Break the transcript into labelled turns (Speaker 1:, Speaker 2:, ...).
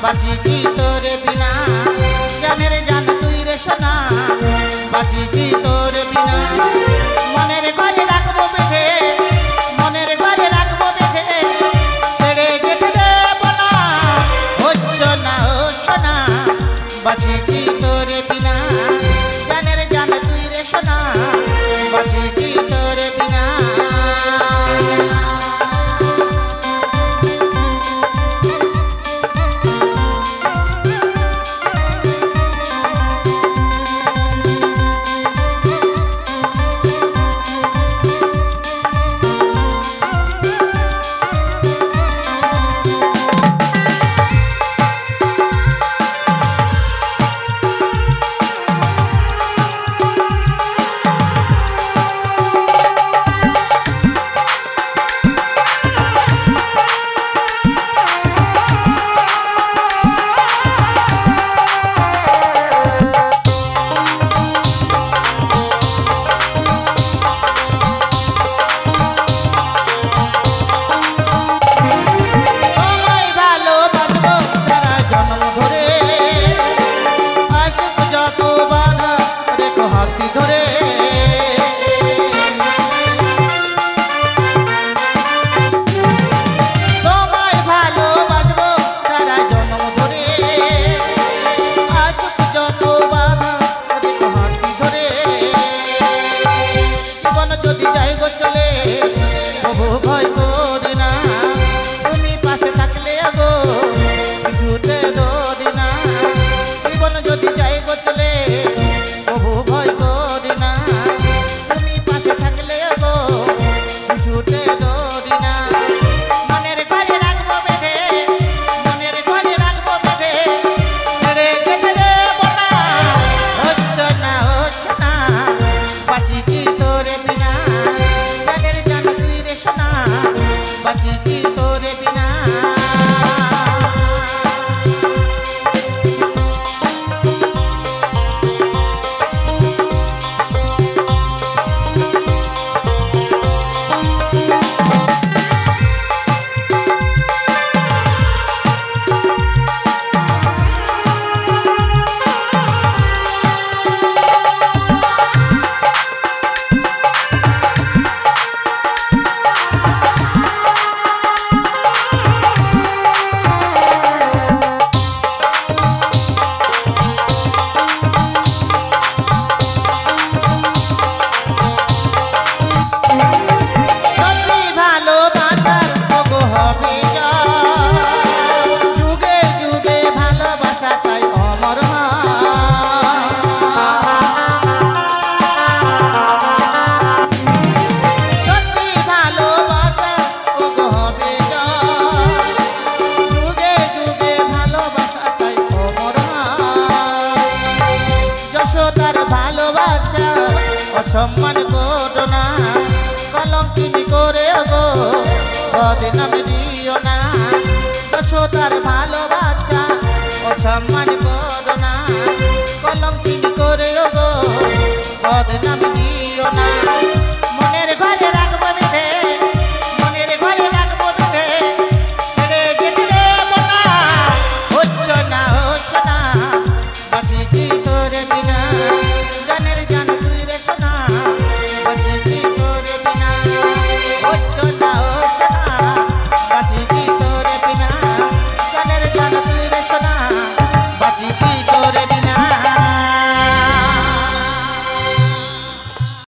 Speaker 1: বাঁচি কি তোরে বিনা জানের জান তুই রে সোনা বাঁচি কি তোরে বিনা মনের ঘরে রাখবো বেঁধে মনের ঘরে রাখবো বেঁধে ছেড়ে যেতে দেব না ও সোনা বাঁচি কি তোরে বিনা জানের জান তুই রে সোনা বাঁচি কি তোরে বিনা সম্মান করো না কলম তুমি করে গো বদনাম দিও না যশোদার ভালোবাসা অসম্মান করো না কলম তুমি করে গো বদনাম দিও না মনের ঘরে রাখবো বেঁধে মনের ঘরে রাখবো বেঁধে ছেড়ে যেতে দেব না হচ্ছে না বাঁচি কি তোরে বিনা জানের জান তুই রে সোনা বাঁচি কি তোরে বিনা হচ্ছে না বাঁচি